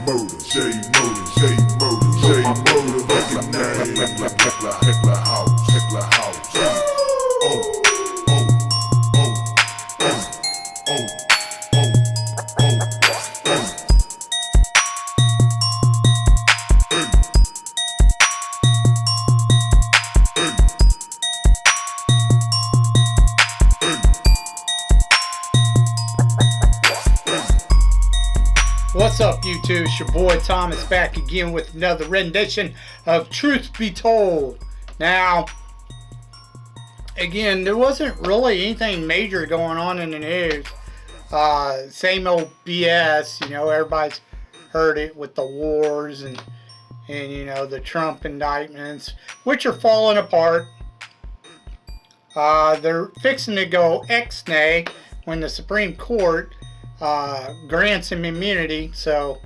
Motor, J Motor, J Motor, J Motor, fucking name. Heckler house, Heckler house. Oh, oh, oh, oh, oh, oh, oh, oh. What's up, YouTube? It's your boy Thomas back again with another rendition of Truth Be Told. Now, again, there wasn't really anything major going on in the news. Same old BS, you know, everybody's heard it with the wars and you know, the Trump indictments, which are falling apart. They're fixing to go ex-nay when the Supreme Court grants him immunity, so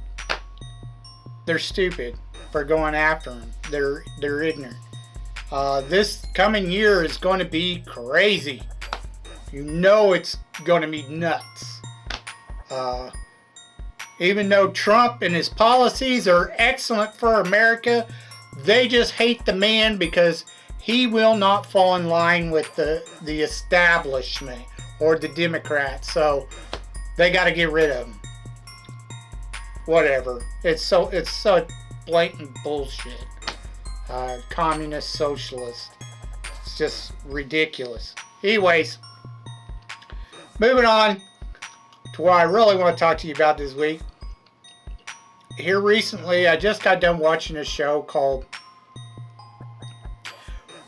they're stupid for going after him. They're ignorant. This coming year is going to be crazy. You know it's going to be nuts. Even though Trump and his policies are excellent for America, they just hate the man because he will not fall in line with the establishment or the Democrats. So they got to get rid of him. Whatever. It's so blatant bullshit. Communist, socialist. It's just ridiculous. Anyways, moving on to what I really want to talk to you about this week. Here recently, I just got done watching a show called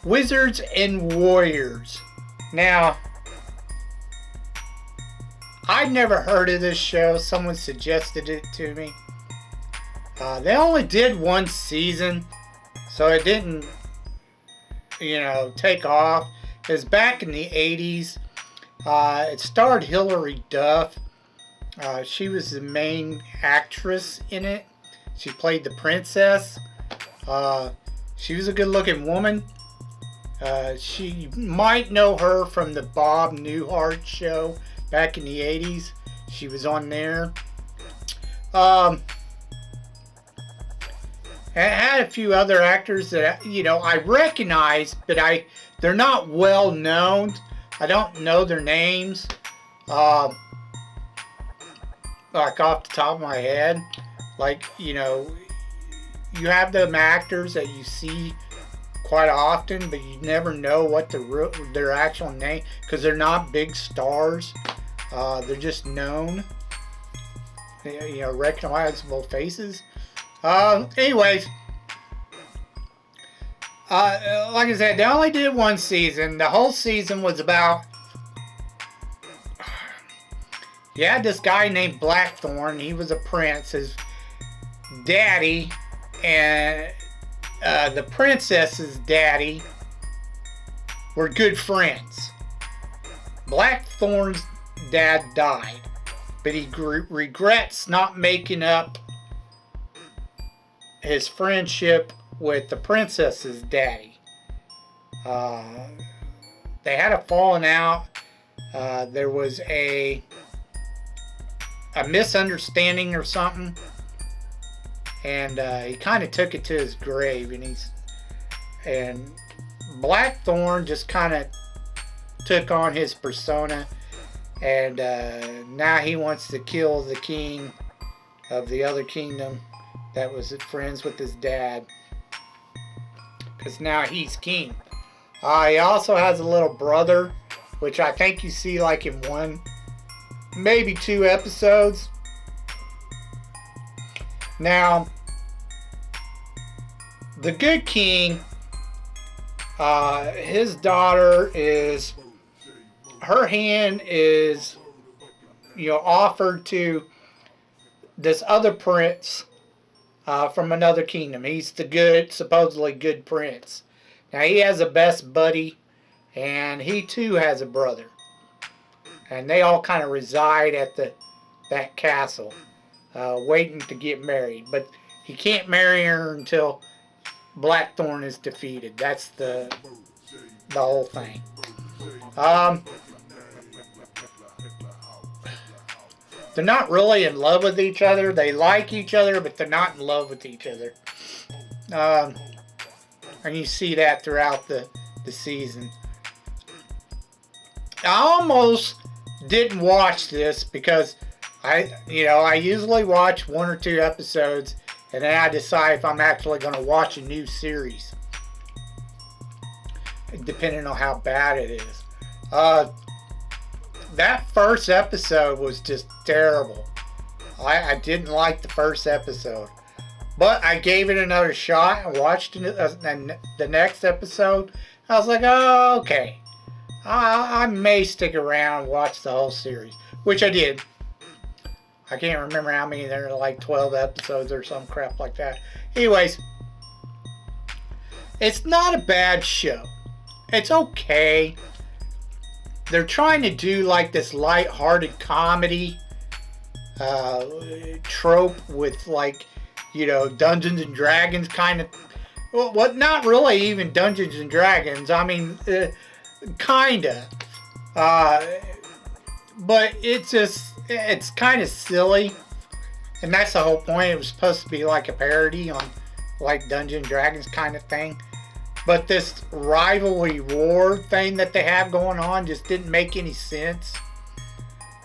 Wizards and Warriors. Now, I'd never heard of this show. Someone suggested it to me. They only did one season, so it didn't, you know, take off. It was back in the 80s. It starred Hilary Duff. She was the main actress in it. She played the princess. She was a good-looking woman. You might know her from the Bob Newhart show back in the 80s. She was on there. It had a few other actors that, you know, I recognize, but they're not well known. I don't know their names. Like off the top of my head. Like, you know, you have them actors that you see quite often, but you never know what their actual name, because they're not big stars. They're just known, you know, recognizable faces. Anyways, like I said, they only did one season. The whole season was about, you had this guy named Blackthorn. He was a prince. His daddy and the princess's daddy were good friends. Blackthorn's dad died, but he regrets not making up his friendship with the princess's daddy. They had a falling out. There was a misunderstanding or something, and he kind of took it to his grave, and Blackthorn just kind of took on his persona, and now he wants to kill the king of the other kingdom that was friends with his dad, because now he's king. He also has a little brother, which I think you see like in one, maybe two episodes. Now, the good king, his daughter is, her hand is, you know, offered to this other prince from another kingdom. He's the good, supposedly good prince. Now, he has a best buddy, and he too has a brother. And they all kind of reside at that castle, waiting to get married. But he can't marry her until Blackthorn is defeated. That's the whole thing. they're not really in love with each other. They like each other, but they're not in love with each other. And you see that throughout the season. I almost didn't watch this because I usually watch 1 or 2 episodes and then I decide if I'm actually going to watch a new series, depending on how bad it is. That first episode was just terrible. I didn't like the first episode. But I gave it another shot and watched the next episode. I was like, oh, okay. I may stick around and watch the whole series, which I did. I can't remember how many. There are like 12 episodes or some crap like that. Anyways, it's not a bad show. It's okay. They're trying to do like this light-hearted comedy trope with like, Dungeons and Dragons kind of. Well, not really even Dungeons and Dragons. I mean, kinda. But it's kind of silly. And that's the whole point. It was supposed to be like a parody on like Dungeons and Dragons kind of thing. But this rivalry war thing that they have going on just didn't make any sense.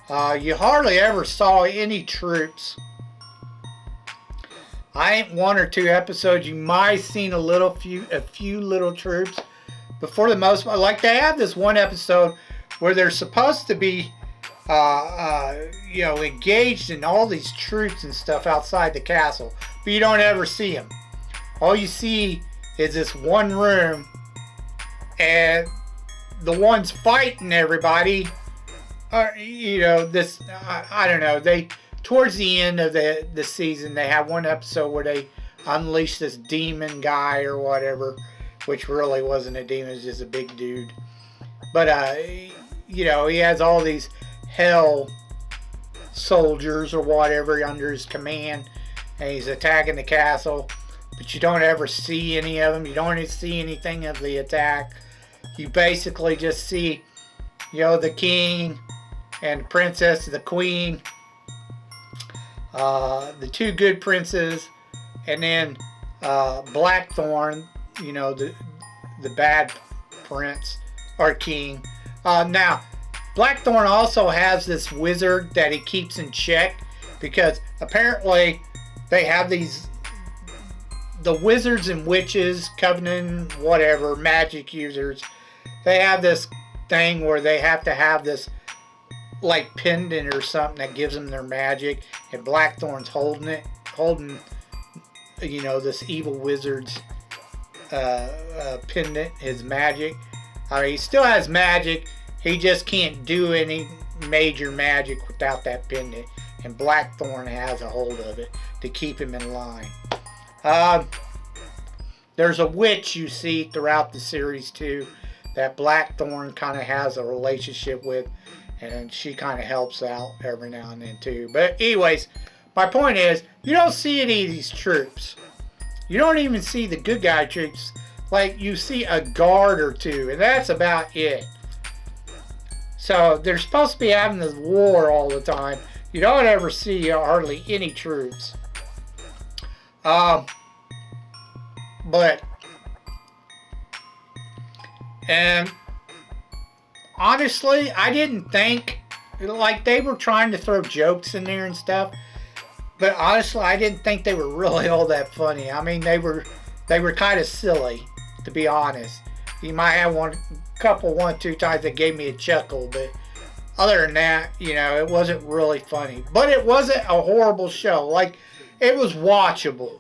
You hardly ever saw any troops. I ain't 1 or 2 episodes. You might have seen a few little troops. But for the most part, like they have this one episode where they're supposed to be, engaged in all these troops and stuff outside the castle. But you don't ever see them. All you see is this one room, and the ones fighting everybody are, I don't know, towards the end of the season, they have one episode where they unleash this demon guy or whatever, which really wasn't a demon, it was just a big dude. But, he has all these hell soldiers or whatever under his command, and he's attacking the castle. But you don't ever see any of them. You don't see anything of the attack. You basically just see, the king and the princess, the queen, the 2 good princes, and then Blackthorn, the bad prince or king. Now, Blackthorn also has this wizard that he keeps in check because apparently they have the wizards and witches, covenant, whatever, magic users, they have this thing where they have to have this like pendant or something that gives them their magic, and Blackthorn's holding this evil wizard's pendant, his magic. He still has magic, he just can't do any major magic without that pendant, and Blackthorn has a hold of it to keep him in line. There's a witch you see throughout the series too that Blackthorn kind of has a relationship with, and she kind of helps out every now and then too. But anyways, my point is, you don't see any of these troops. You don't even see the good guy troops. Like, you see a guard or 2, and that's about it. So they're supposed to be having this war all the time. You don't ever see hardly any troops. And honestly, I didn't think, like, they were trying to throw jokes in there and stuff, but honestly, I didn't think they were really all that funny. I mean, they were kind of silly, to be honest. You might have 1 or 2 times that gave me a chuckle, but other than that, it wasn't really funny. But it wasn't a horrible show. Like, it was watchable.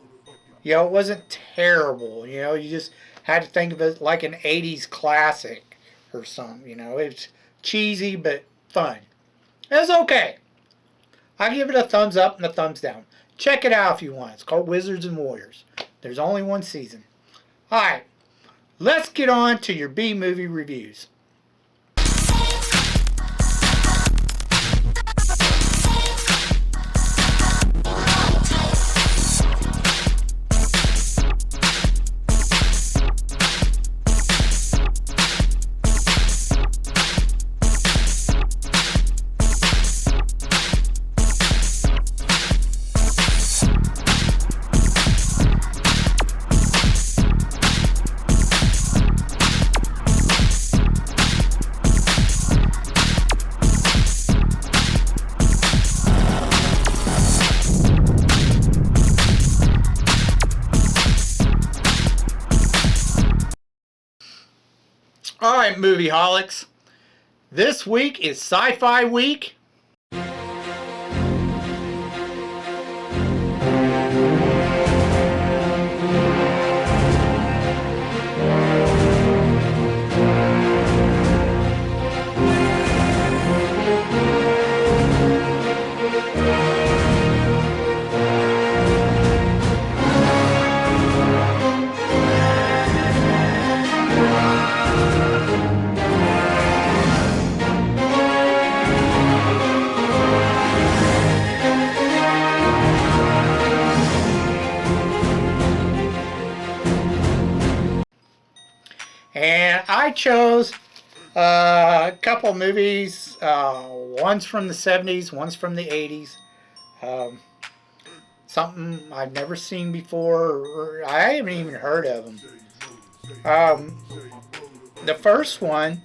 It wasn't terrible. You just had to think of it like an 80s classic or something. It's cheesy but fun. It's okay. I give it a thumbs up and a thumbs down. Check it out if you want. It's called Wizards and Warriors. There's only 1 season. Alright, let's get on to your B-movie reviews. Alright, movie holics. This week is Sci-Fi Week. And I chose a couple movies. One's from the 70s, one's from the 80s. Something I've never seen before, or I haven't even heard of them. The first one,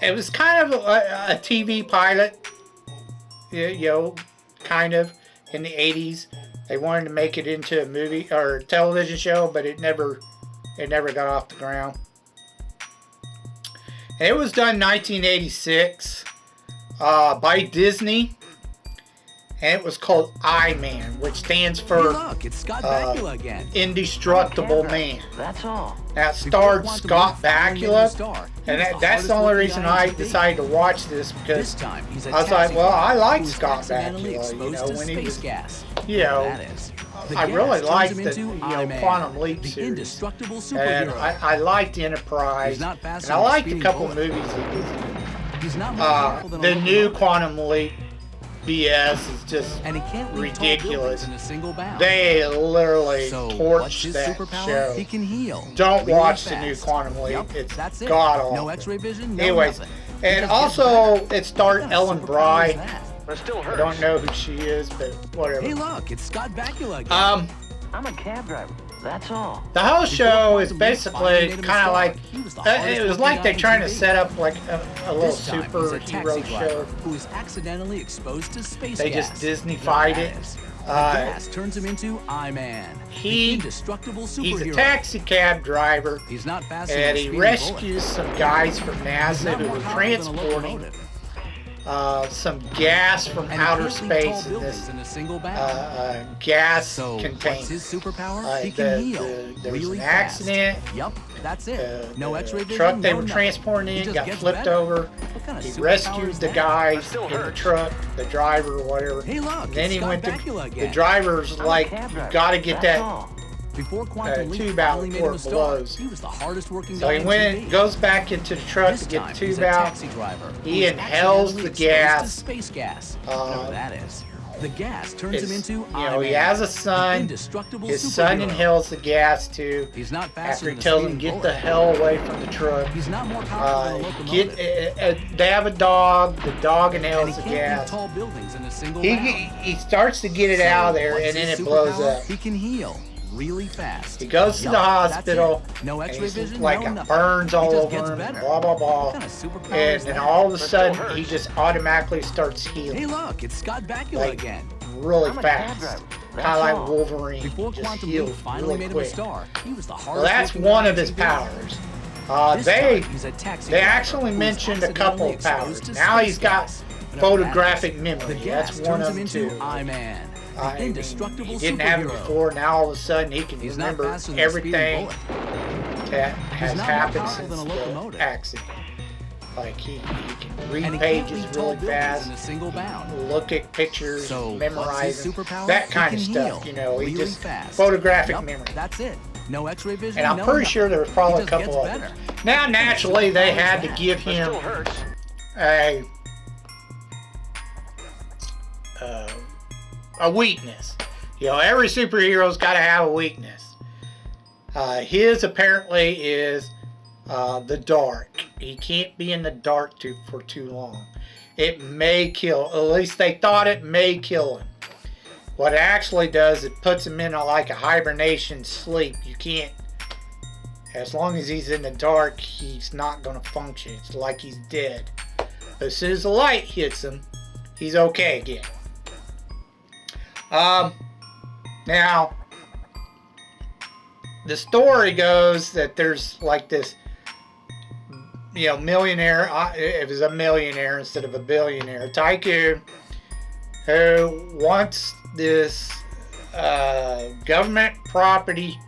it was kind of a TV pilot, kind of, in the 80s. They wanted to make it into a movie or a television show, but it never got off the ground. And it was done in 1986 by Disney. And it was called I-Man, which stands for Indestructible Man. That's all. That starred Scott Bakula. And that's the only reason I decided to watch this, because I was like, well, I liked Scott Bakula, when he was, I really liked the, Quantum Leap series. And I liked Enterprise. And I liked a couple movies he was in. The new Quantum Leap BS is just ridiculous. They literally torched that show. Don't watch the new Quantum Leap. It's god awful. Anyways, and also it starred Ellen Bry. I don't know who she is, but whatever. Hey, look, it's Scott Bakula again. I'm a cab driver. That's all. The whole show is basically kind of like, it was like they're trying to set up like a little superhero show. Who is accidentally exposed to space They gas. just Disney-fied it. Gas turns him into I-Man, the indestructible superhero. He's a taxi cab driver, He's not fast and he enough rescues some guys from NASA who were transporting some gas from outer space in this gas container. His superpower? He can heal there was really an accident. Yup, that's it. No X-ray vision. Truck they no were nothing. transporting He in just got gets flipped better. over. What kind of He superpower rescued is the that? guys in the truck, the driver or whatever. Hey, look, And then it's he Scott went to Bakula the again. driver's like, you got to get that Before Quantum Leap tube out finally made before him a it star, blows. he was the hardest working So guy he on went, TV. goes back into the truck This to get time, the he's tube a out. taxi driver He who's inhales the accidentally exposed gas. to space gas. Whatever that is. The gas turns him into he has a son. His son inhales the gas too. He's not faster After he than a tells him, speeding get bullet. the hell away from the truck. He's not more powerful than a locomotive. They have a dog. The dog And inhales he the can't leap gas. tall buildings in a single bound. He starts to get it out of there, what's and then his it blows superpower? up. He can heal really fast. He goes to Yup, the that's hospital, it. No and X-ray he's vision, like no got nothing. burns He all just over gets him, better. blah blah blah. What kind of superpower And is then that? all of a sudden, he just automatically starts healing. Hey, look, it's Scott Bakula Like, again. really I'm a cab fast. driver. Kind of like all. Wolverine. Before just Quantum Leap heals finally really made him a quick. star, he was the hardest Well, that's working one guy of his on TV. powers. This They time, he's a taxi they driver actually who's mentioned a couple of accidentally powers. exposed to Now space he's got gas. photographic The memory. gas That's one turns of him them into too. I-Man, the I mean, indestructible he didn't have it superhero. before. Now all of a sudden he can He's not remember faster than a speeding everything bullet. that has not more happened powerful since than a the locomotive. accident. Like he can read And he can't pages leap tall really buildings fast. in a single bound. Look at pictures, So, memorize what's his them, superpower? that kind of He can stuff. heal He really just fast. photographic Yup, memory. That's it. No X-ray vision. And I'm no pretty nothing. sure there was probably He a just couple gets of better. them. Now, naturally, they had to give him a weakness. Every superhero's got to have a weakness. His apparently is the dark. He can't be in the dark for too long. It may kill. At least they thought it may kill him. What it actually does, it puts him in like a hibernation sleep. You can't. As long as he's in the dark, he's not going to function. It's like he's dead. But as soon as the light hits him, he's okay again. Now, the story goes that there's like this millionaire. It was a millionaire instead of a billionaire tycoon who wants this government property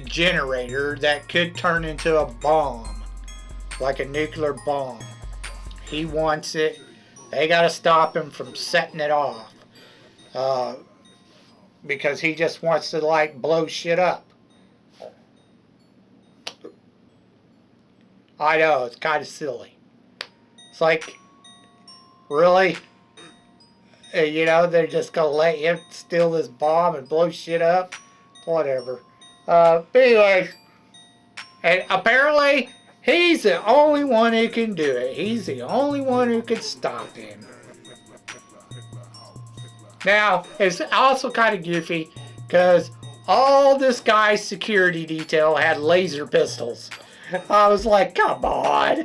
generator that could turn into a bomb, like a nuclear bomb. He wants it. They got to stop him from setting it off because he just wants to like blow shit up. I know, it's kind of silly. It's like, really? They're just going to let him steal this bomb and blow shit up? Whatever. But anyway, and apparently, he's the only one who can do it. He's the only one who can stop him. Now, it's also kind of goofy, because all this guy's security detail had laser pistols. I was like, come on.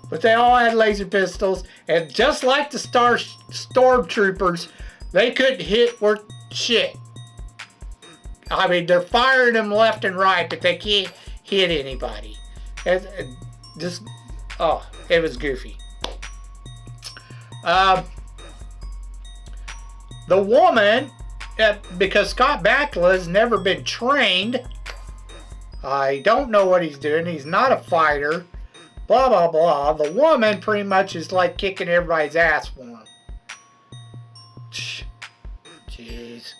But they all had laser pistols, and just like the stormtroopers, they couldn't hit worth shit. I mean, they're firing them left and right, but they can't hit anybody. It was goofy. The woman, because Scott Bakula has never been trained, I don't know what he's doing. He's not a fighter. Blah, blah, blah. The woman pretty much is like kicking everybody's ass for him. Jeez.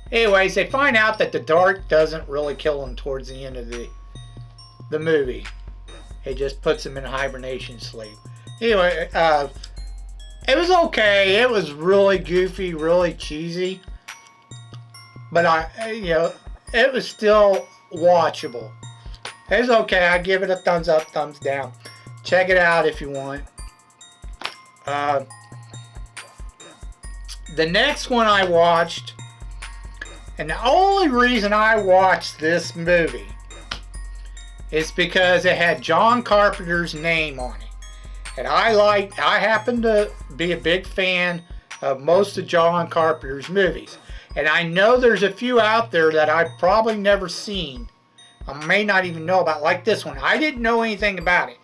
Anyways, they find out that the dark doesn't really kill him towards the end of the movie. It just puts him in hibernation sleep. Anyway, it was okay. It was really goofy, really cheesy. But it was still watchable. It was okay. I give it a thumbs up, thumbs down. Check it out if you want. The next one I watched, and the only reason I watched this movie is because it had John Carpenter's name on it. And I happen to be a big fan of most of John Carpenter's movies. And I know there's a few out there that I've probably never seen. I may not even know about, like this one. I didn't know anything about it.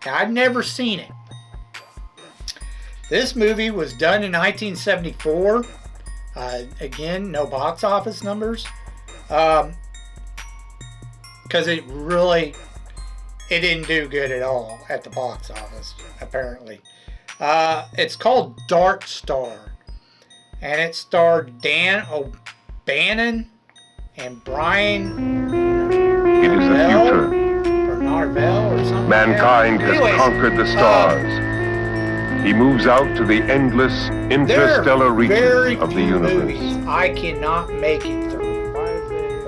I've never seen it. This movie was done in 1974. Again, no box office numbers. Because it didn't do good at all at the box office, apparently. It's called Dark Star. And it starred Dan O'Bannon and Brian Narvell, or Narvell or something. Mankind has conquered the stars. He moves out to the endless interstellar reaches of the universe. Movies I cannot make it through.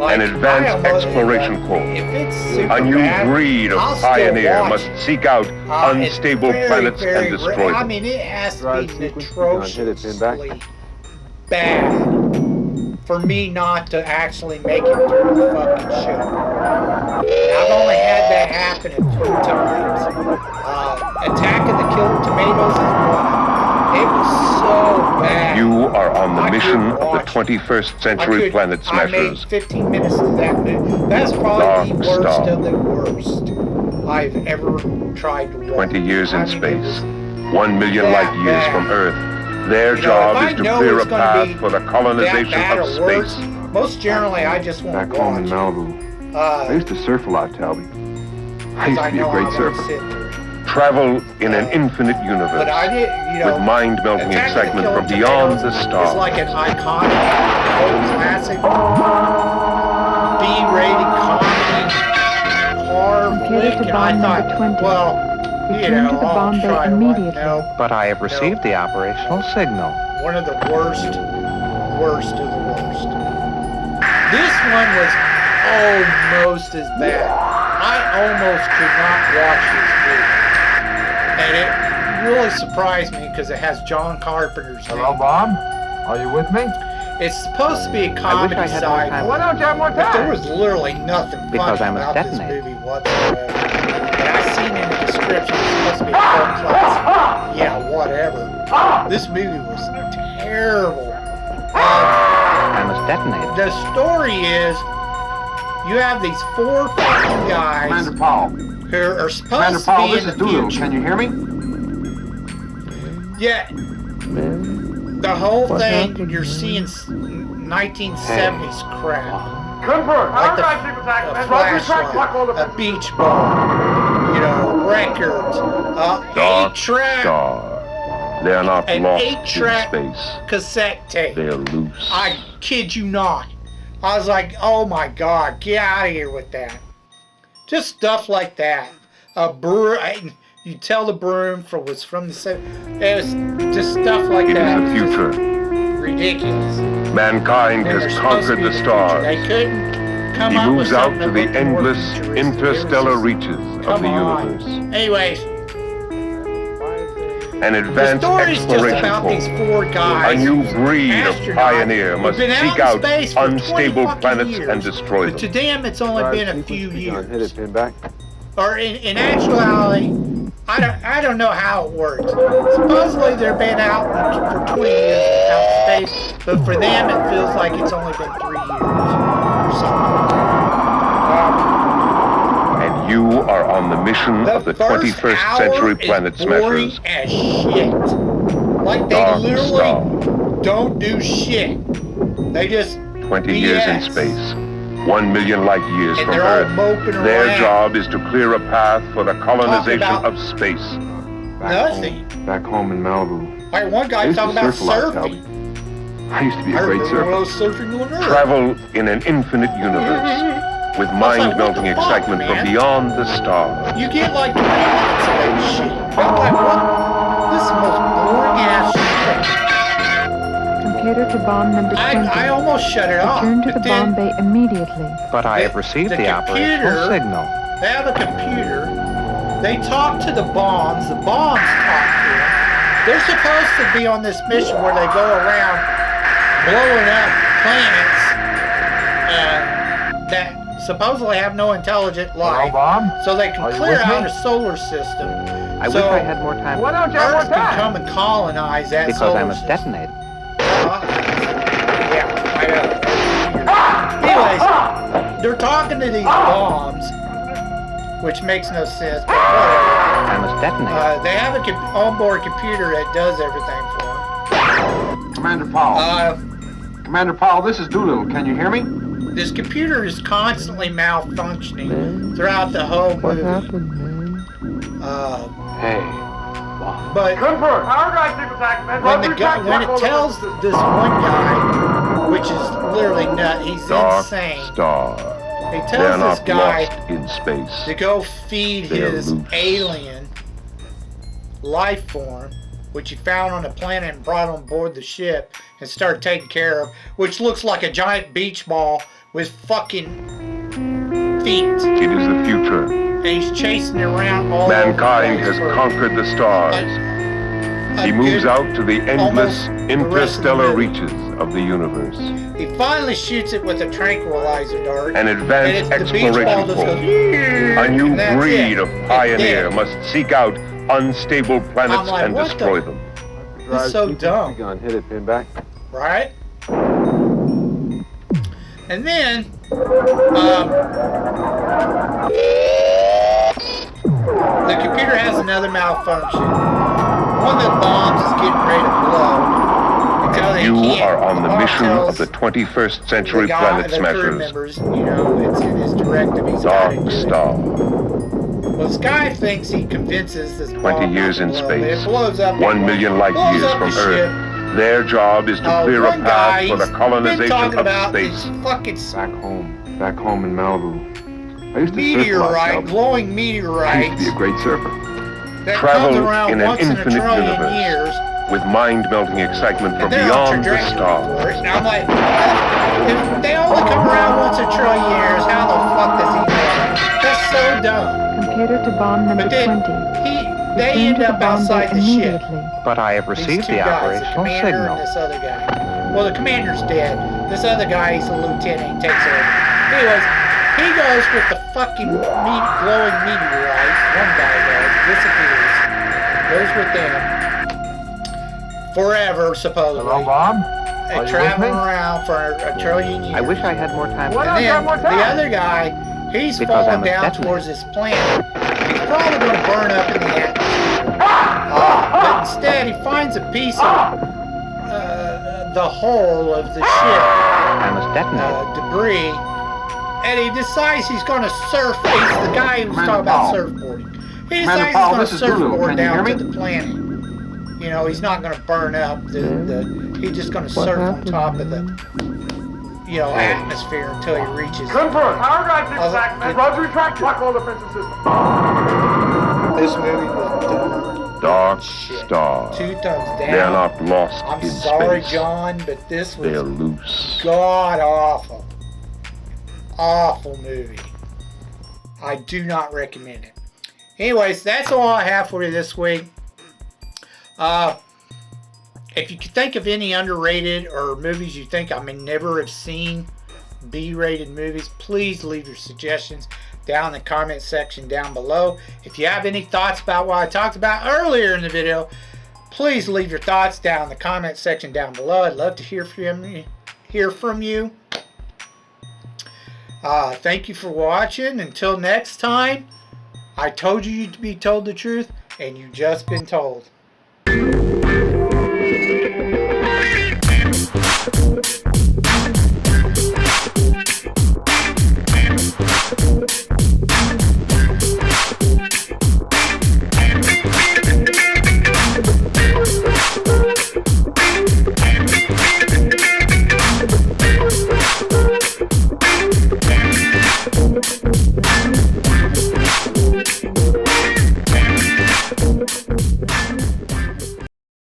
Like, an advanced exploration corps. A new breed of pioneer must seek out unstable planets and destroy them. I mean, it has to be atrociously bad for me not to actually make it through the fucking show. I've only had that happen a few times. Attack of the Killer Tomatoes is one. It was so bad. You are on the mission of the 21st century planet smashers. I made 15 minutes of that movie. That's probably the worst of the worst I've ever tried to watch. 20 years in space, 1 million light years from Earth. Their job is to clear a path for the colonization of space. Most generally, I just want to watch. Back home in Malibu, I used to surf a lot, Talby. I used to be a great surfer. Travel in an infinite universe with mind-melting excitement from beyond the stars. It's like an iconic, classic, B-rated comedy horror flick, and I thought, well, I'll try to no. But I have received the operational signal. One of the worst of the worst. This one was almost as bad. I almost could not watch this movie. And it really surprised me because it has John Carpenter's name. Hello, Bob? Are you with me? It's supposed to be a comedy side. Why don't you have more time? But there was literally nothing funny about this movie whatsoever. And I seen in the description it's supposed to be a cult classic. Yeah, whatever. This movie was terrible. I must detonate. The story is you have these 4 fucking guys Commander Powell. who are supposed Commander to Powell, be this in is the Doolittle. future. Can you hear me? Yeah, the whole thing you're seeing 1970s crap. Confirm. Like a flashlight, a beach ball, you know, records, Dark 8-track, star. They are not an lost in 8-track space. cassette tape. They are loose. I kid you not. I was like, oh my God, get out of here with that. Just stuff like that. A broom, you tell the broom was from the 70s. It was just stuff like It that. is the future. Ridiculous. Mankind When has they're supposed to conquered be the future. stars. They couldn't come He up with moves out something to that the looked more endless futuristic. interstellar It was reaches just, of the come on. universe. Anyways, An the advanced story's just exploration about these corps. 4 guys. A new breed of astronauts pioneer who've must been seek out out in space for 20 unstable fucking planets years. and destroy But to them. them, it's only been a few years. Hit it, pin back. Or in actuality, I don't know how it works. Supposedly they've been out for 20 years out in space, but for them it feels like it's only been 3 years or something. And you are on the mission of the first 21st hour century is planet boring smashers. as shit. Like they Dark literally star. don't do shit. They just 20 years in BS. space. 1 million light years And from they're all Earth. moping Their around. job is to clear a path for the colonization about of space. Nothing. Back home in Malibu. Like one I guy used to talking about surf a lot, surfing. Talbot. I used to be I a great remember when I surfer. was surfing on Earth. Travel in an infinite universe with mind-melting what the fuck, excitement man? from beyond the stars. You get like 20 minutes of that shit. I'm like, what? This is the most boring ass shit. Computer to bomb number 20. I almost shut it off. Return to but the then bomb bay immediately. But I have received the operational signal. They have a computer. They talk to the bombs. The bombs talk to them. They're supposed to be on this mission where they go around blowing up planets that supposedly have no intelligent life, so they can clear out a solar system. I wish I had more time. Why don't you have more Earth can time? come and colonize that Because solar I must system. detonate. Yeah, I know. Anyways, they're talking to these bombs, which makes no sense, but whatever. I must detonate. They have a onboard computer that does everything for them. Commander Powell. Commander Powell, this is Doolittle. Can you hear me? This computer is constantly malfunctioning throughout the whole movie. What happened, man? Hey. But Confirm. Our guys keep attacking, man. when it tells this one guy, which is literally nuts, he's Dark insane. star. He They are tells this not guy lost in space. to go feed They are his loose. alien life form, which he found on a planet and brought on board the ship and started taking care of, which looks like a giant beach ball with fucking feet. It is the future. And he's chasing it around all Mankind over the has place for conquered the stars. a He moves good- out to the endless almost the rest of the interstellar movie. reaches of the universe. He finally shoots it with a tranquilizer dart. An and advanced the beach ball exploration just corps. goes, A new and that's breed it. of It's pioneer dead. must seek out unstable planets I'm like, and what destroy the- them. It's so dumb, Gun, hit it, pin back. right? And then, the computer has another malfunction. One of the bombs is getting ready to blow. Until they You can't. are on the bomb mission tells of the 21st century the guy, planet the crew smashers. members, you know, it's in his directive. He's got to Dark do it. star. Well, this guy thinks he convinces this 20 bomb years not in to blow, but space. It blows up. 1 million light blows years up from the Earth. ship. Their job is to clear a One guy, path for the he's been colonization talking of about space. these fucking Back home in Malibu. I used to surf a lot, meteorite, Talbot. glowing I used meteorites to be a great surfer. that Travel comes around in an once in a infinite trillion universe. years. With mind-melting excitement from And they're on beyond the trajectory for stars. it. And I'm like, if they only come around once a trillion years, how the fuck does he know? That's so dumb. Computer to bomb number But then 20. they Return end to the up bomb bay outside the ship. immediately. But I have These received two the guys, the operational commander signal. and this other guy. Well, the commander's dead. This other guy, he's a lieutenant. He takes over. Anyways, he goes with the fucking glowing meteorites. One guy does. Disappears. Goes with them. Forever, supposedly. Hello, Bob. traveling around for a trillion years. I wish I had more time. And then the other guy, he's falling down towards this planet. He's probably going to burn up in the atmosphere. But instead, he finds a piece of the hull of the ship. I must detonate. Debris. And he decides he's going to surf. He's the guy who was talking about surfboarding. He decides he's going to surfboard down to the planet. You know, he's not going to burn up. He's just going to surf on top of the, you know, atmosphere until he reaches. Confirm. Power drive exact. Roger retract. Block all defensive systems. This movie was dumb. Dark Shit. Star. 2 thumbs down. They're not lost I'm in sorry, space. John, but this was They're loose. god awful. Awful movie. I do not recommend it. Anyways, that's all I have for you this week. If you could think of any underrated or movies you think I may never have seen, B-rated movies, please leave your suggestions down in the comment section down below. If you have any thoughts about what I talked about earlier in the video, please leave your thoughts down in the comment section down below. I'd love to hear from you. Thank you for watching. Until next time, I told you to be told the truth, and you've just been told.